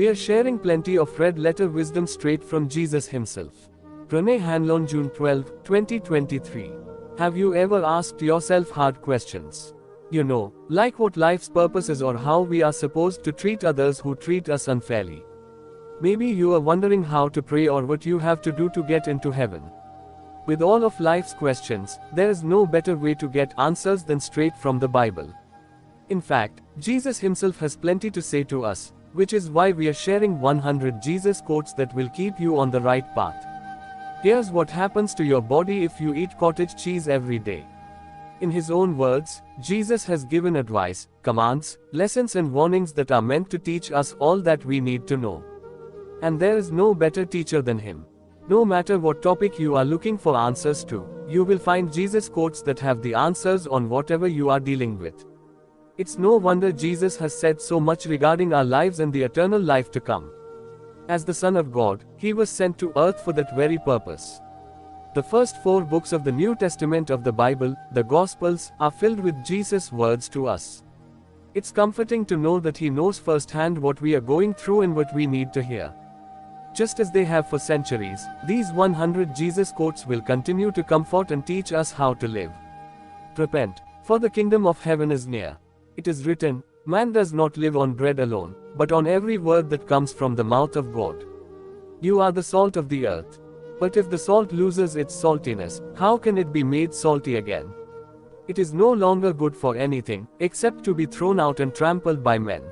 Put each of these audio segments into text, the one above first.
We are sharing plenty of red letter wisdom straight from Jesus himself. Renee Hanlon, June 12, 2023. Have you ever asked yourself hard questions? You know, like what life's purpose is or how we are supposed to treat others who treat us unfairly. Maybe you are wondering how to pray or what you have to do to get into heaven. With all of life's questions, there is no better way to get answers than straight from the Bible. In fact, Jesus himself has plenty to say to us, which is why we are sharing 100 Jesus quotes that will keep you on the right path. Here's what happens to your body if you eat cottage cheese every day. In his own words, Jesus has given advice, commands, lessons and warnings that are meant to teach us all that we need to know. And there is no better teacher than him. No matter what topic you are looking for answers to, you will find Jesus quotes that have the answers on whatever you are dealing with. It's no wonder Jesus has said so much regarding our lives and the eternal life to come. As the Son of God, he was sent to earth for that very purpose. The first 4 books of the New Testament of the Bible, the Gospels, are filled with Jesus' words to us. It's comforting to know that he knows firsthand what we are going through and what we need to hear. Just as they have for centuries, these 100 Jesus quotes will continue to comfort and teach us how to live. Repent, for the kingdom of heaven is near. It is written, man does not live on bread alone, but on every word that comes from the mouth of God. You are the salt of the earth. But if the salt loses its saltiness, how can it be made salty again? It is no longer good for anything, except to be thrown out and trampled by men.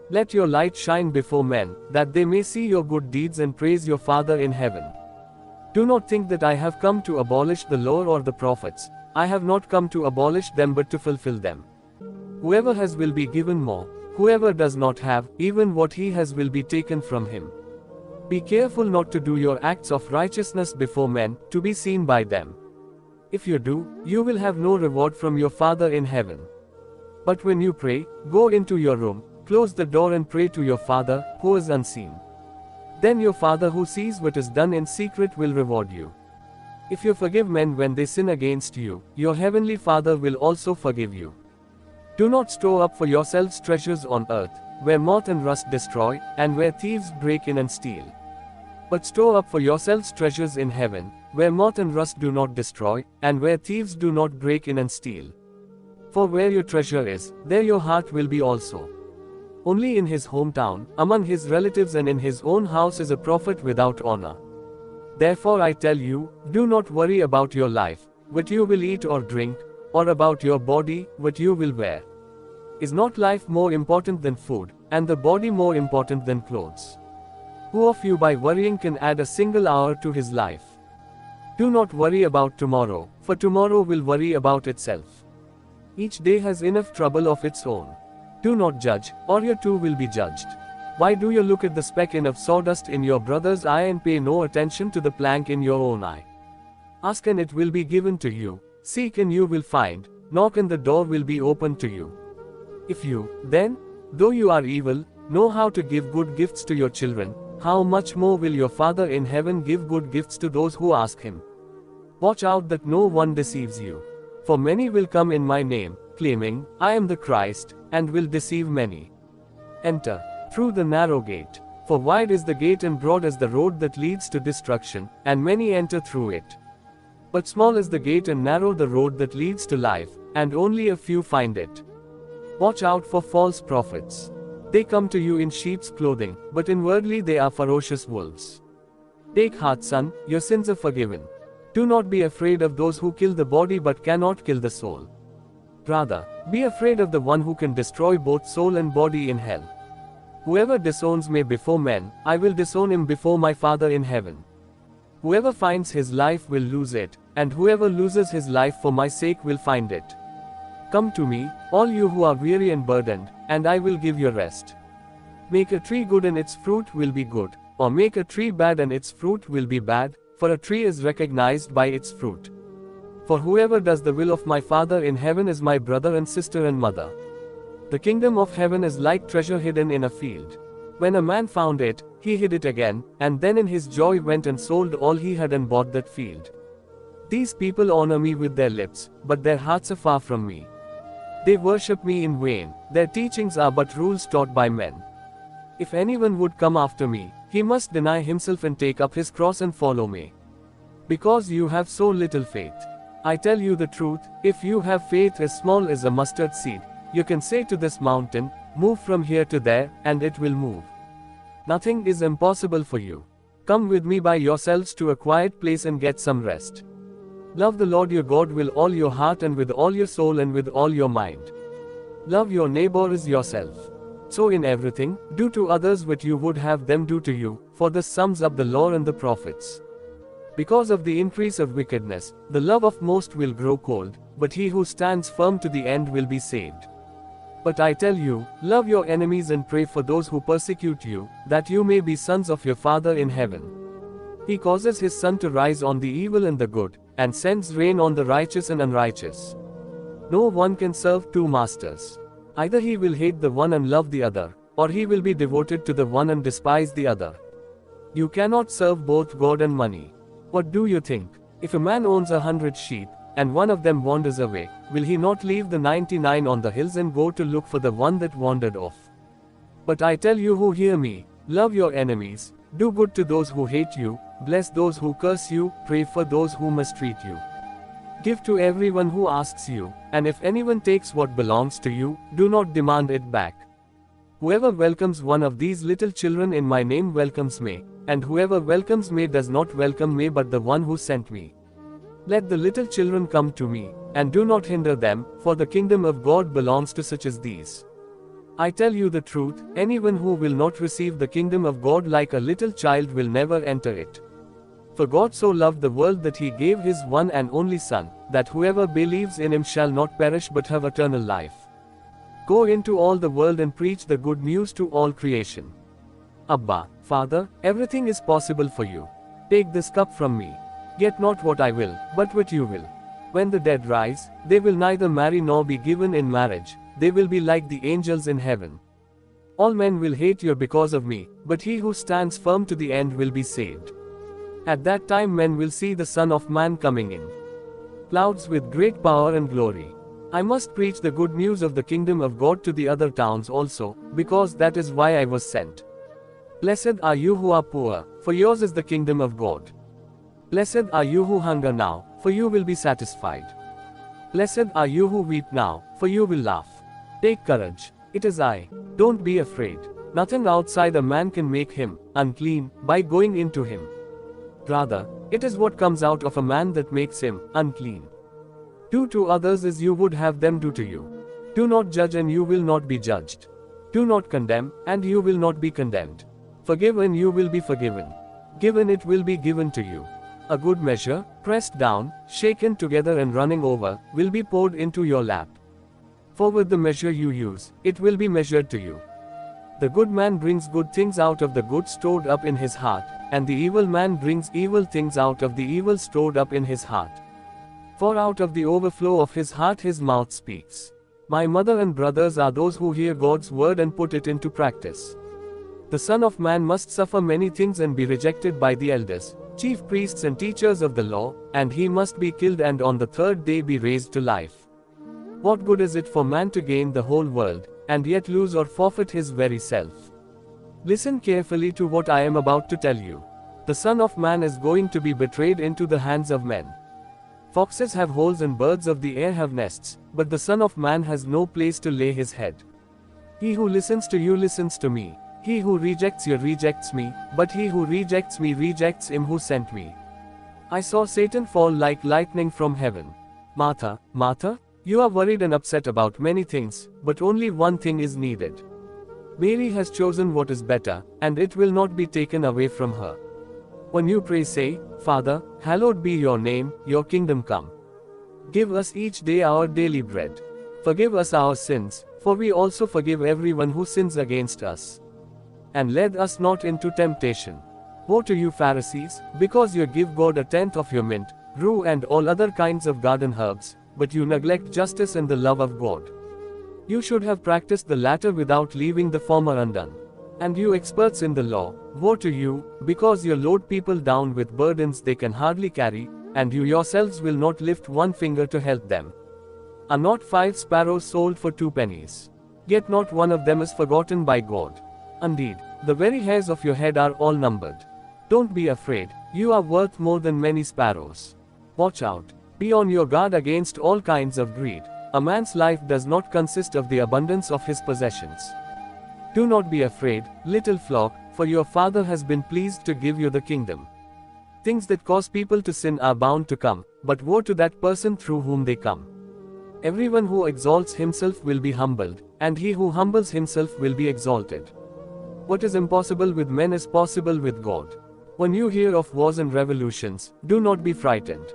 Let your light shine before men, that they may see your good deeds and praise your Father in heaven. Do not think that I have come to abolish the law or the prophets. I have not come to abolish them but to fulfill them. Whoever has will be given more. Whoever does not have, even what he has will be taken from him. Be careful not to do your acts of righteousness before men, to be seen by them. If you do, you will have no reward from your Father in heaven. But when you pray, go into your room, close the door and pray to your Father, who is unseen. Then your Father who sees what is done in secret will reward you. If you forgive men when they sin against you, your heavenly Father will also forgive you. Do not store up for yourselves treasures on earth, where moth and rust destroy, and where thieves break in and steal. But store up for yourselves treasures in heaven, where moth and rust do not destroy, and where thieves do not break in and steal. For where your treasure is, there your heart will be also. Only in his hometown, among his relatives and in his own house is a prophet without honor. Therefore I tell you, do not worry about your life, what you will eat or drink, or about your body, what you will wear. Is not life more important than food, and the body more important than clothes? Who of you by worrying can add a single hour to his life? Do not worry about tomorrow, for tomorrow will worry about itself. Each day has enough trouble of its own. Do not judge, or you too will be judged. Why do you look at the speck of sawdust in your brother's eye and pay no attention to the plank in your own eye? Ask and it will be given to you, seek and you will find, knock and the door will be opened to you. If you, then, though you are evil, know how to give good gifts to your children, how much more will your Father in heaven give good gifts to those who ask him? Watch out that no one deceives you. For many will come in my name, claiming, I am the Christ, and will deceive many. Enter through the narrow gate. For wide is the gate and broad is the road that leads to destruction, and many enter through it. But small is the gate and narrow the road that leads to life, and only a few find it. Watch out for false prophets. They come to you in sheep's clothing, but inwardly they are ferocious wolves. Take heart, son, your sins are forgiven. Do not be afraid of those who kill the body but cannot kill the soul. Rather, be afraid of the one who can destroy both soul and body in hell. Whoever disowns me before men, I will disown him before my Father in heaven. Whoever finds his life will lose it, and whoever loses his life for my sake will find it. Come to me, all you who are weary and burdened, and I will give you rest. Make a tree good and its fruit will be good, or make a tree bad and its fruit will be bad, for a tree is recognized by its fruit. For whoever does the will of my Father in heaven is my brother and sister and mother. The kingdom of heaven is like treasure hidden in a field. When a man found it, he hid it again, and then in his joy went and sold all he had and bought that field. These people honor me with their lips, but their hearts are far from me. They worship me in vain, their teachings are but rules taught by men. If anyone would come after me, he must deny himself and take up his cross and follow me. Because you have so little faith. I tell you the truth, if you have faith as small as a mustard seed, you can say to this mountain, move from here to there, and it will move. Nothing is impossible for you. Come with me by yourselves to a quiet place and get some rest. Love the Lord your God with all your heart and with all your soul and with all your mind. Love your neighbor as yourself. So in everything, do to others what you would have them do to you, for this sums up the law and the prophets. Because of the increase of wickedness, the love of most will grow cold, but he who stands firm to the end will be saved. But I tell you, love your enemies and pray for those who persecute you, that you may be sons of your Father in heaven. He causes his sun to rise on the evil and the good, and sends rain on the righteous and unrighteous. No one can serve two masters. Either he will hate the one and love the other, or he will be devoted to the one and despise the other. You cannot serve both God and money. What do you think? If a man owns 100 sheep, and one of them wanders away, will he not leave the 99 on the hills and go to look for the one that wandered off? But I tell you who hear me, love your enemies, do good to those who hate you, bless those who curse you, pray for those who mistreat you. Give to everyone who asks you, and if anyone takes what belongs to you, do not demand it back. Whoever welcomes one of these little children in my name welcomes me, and whoever welcomes me does not welcome me but the one who sent me. Let the little children come to me, and do not hinder them, for the kingdom of God belongs to such as these. I tell you the truth, anyone who will not receive the kingdom of God like a little child will never enter it. For God so loved the world that he gave his one and only Son, that whoever believes in him shall not perish but have eternal life. Go into all the world and preach the good news to all creation. Abba, Father, everything is possible for you. Take this cup from me. Get not what I will, but what you will. When the dead rise, they will neither marry nor be given in marriage, they will be like the angels in heaven. All men will hate you because of me, but he who stands firm to the end will be saved. At that time men will see the Son of Man coming in clouds with great power and glory. I must preach the good news of the kingdom of God to the other towns also, because that is why I was sent. Blessed are you who are poor, for yours is the kingdom of God. Blessed are you who hunger now, for you will be satisfied. Blessed are you who weep now, for you will laugh. Take courage, it is I. Don't be afraid. Nothing outside a man can make him unclean by going into him. Rather, it is what comes out of a man that makes him unclean. Do to others as you would have them do to you. Do not judge and you will not be judged. Do not condemn, and you will not be condemned. Forgive and you will be forgiven. Give and it will be given to you. A good measure, pressed down, shaken together and running over, will be poured into your lap. For with the measure you use, it will be measured to you. The good man brings good things out of the good stored up in his heart, and the evil man brings evil things out of the evil stored up in his heart. For out of the overflow of his heart his mouth speaks. My mother and brothers are those who hear God's word and put it into practice. The Son of Man must suffer many things and be rejected by the elders, chief priests and teachers of the law, and he must be killed and on the third day be raised to life. What good is it for man to gain the whole world, and yet lose or forfeit his very self? Listen carefully to what I am about to tell you. The Son of Man is going to be betrayed into the hands of men. Foxes have holes and birds of the air have nests, but the Son of Man has no place to lay his head. He who listens to you listens to me. He who rejects you rejects me, but he who rejects me rejects him who sent me. I saw Satan fall like lightning from heaven. Martha, Martha, you are worried and upset about many things, but only one thing is needed. Mary has chosen what is better, and it will not be taken away from her. When you pray, say, Father, hallowed be your name, your kingdom come. Give us each day our daily bread. Forgive us our sins, for we also forgive everyone who sins against us. And lead us not into temptation. Woe to you Pharisees, because you give God a tenth of your mint, rue and all other kinds of garden herbs, but you neglect justice and the love of God. You should have practiced the latter without leaving the former undone. And you experts in the law, woe to you, because you load people down with burdens they can hardly carry, and you yourselves will not lift one finger to help them. Are not 5 sparrows sold for 2 pennies? Yet not one of them is forgotten by God. Indeed, The very hairs of your head are all numbered. Don't be afraid, you are worth more than many sparrows. Watch out. Be on your guard against all kinds of greed. A man's life does not consist of the abundance of his possessions. Do not be afraid, little flock, for your Father has been pleased to give you the kingdom. Things that cause people to sin are bound to come, but woe to that person through whom they come. Everyone who exalts himself will be humbled, and he who humbles himself will be exalted. What is impossible with men is possible with God. When you hear of wars and revolutions, do not be frightened.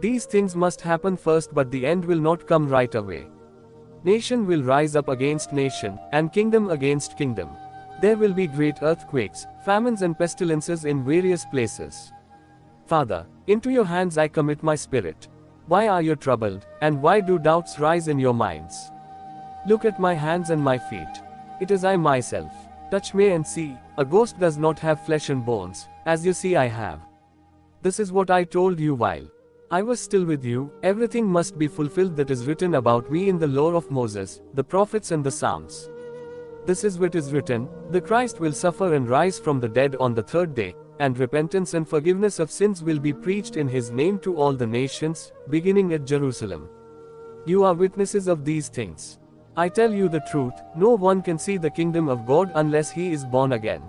These things must happen first, but the end will not come right away. Nation will rise up against nation, and kingdom against kingdom. There will be great earthquakes, famines and pestilences in various places. Father, into your hands I commit my spirit. Why are you troubled, and why do doubts rise in your minds? Look at my hands and my feet. It is I myself. Touch me and see, a ghost does not have flesh and bones, as you see I have. This is what I told you while I was still with you. Everything must be fulfilled that is written about me in the law of Moses, the prophets and the Psalms. This is what is written, the Christ will suffer and rise from the dead on the third day, and repentance and forgiveness of sins will be preached in his name to all the nations, beginning at Jerusalem. You are witnesses of these things. I tell you the truth, no one can see the kingdom of God unless he is born again.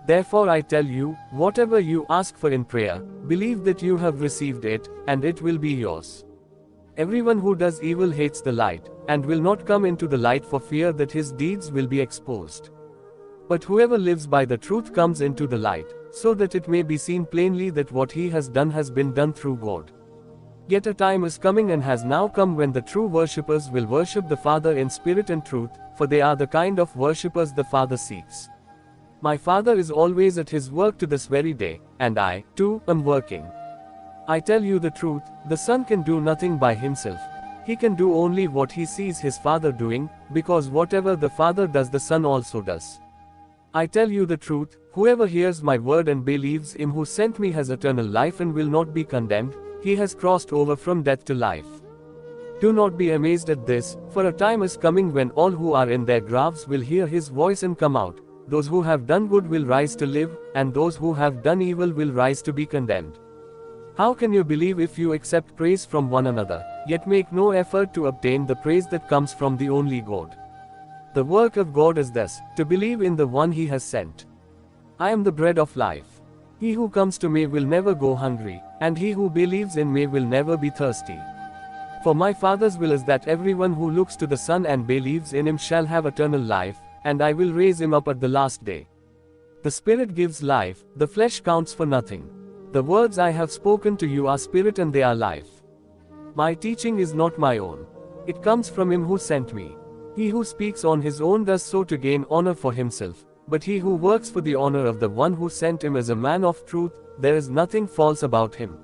Therefore I tell you, whatever you ask for in prayer, believe that you have received it, and it will be yours. Everyone who does evil hates the light, and will not come into the light for fear that his deeds will be exposed. But whoever lives by the truth comes into the light, so that it may be seen plainly that what he has been done through God. Yet a time is coming and has now come when the true worshippers will worship the Father in spirit and truth, for they are the kind of worshippers the Father seeks. My Father is always at his work to this very day, and I, too, am working. I tell you the truth, the Son can do nothing by himself. He can do only what he sees his Father doing, because whatever the Father does the Son also does. I tell you the truth, whoever hears my word and believes him who sent me has eternal life and will not be condemned. He has crossed over from death to life. Do not be amazed at this, for a time is coming when all who are in their graves will hear his voice and come out. Those who have done good will rise to live, and those who have done evil will rise to be condemned. How can you believe if you accept praise from one another, yet make no effort to obtain the praise that comes from the only God? The work of God is this, to believe in the one he has sent. I am the bread of life. He who comes to me will never go hungry, and he who believes in me will never be thirsty. For my Father's will is that everyone who looks to the Son and believes in him shall have eternal life, and I will raise him up at the last day. The Spirit gives life, the flesh counts for nothing. The words I have spoken to you are spirit and they are life. My teaching is not my own. It comes from him who sent me. He who speaks on his own does so to gain honor for himself. But he who works for the honor of the one who sent him is a man of truth, there is nothing false about him.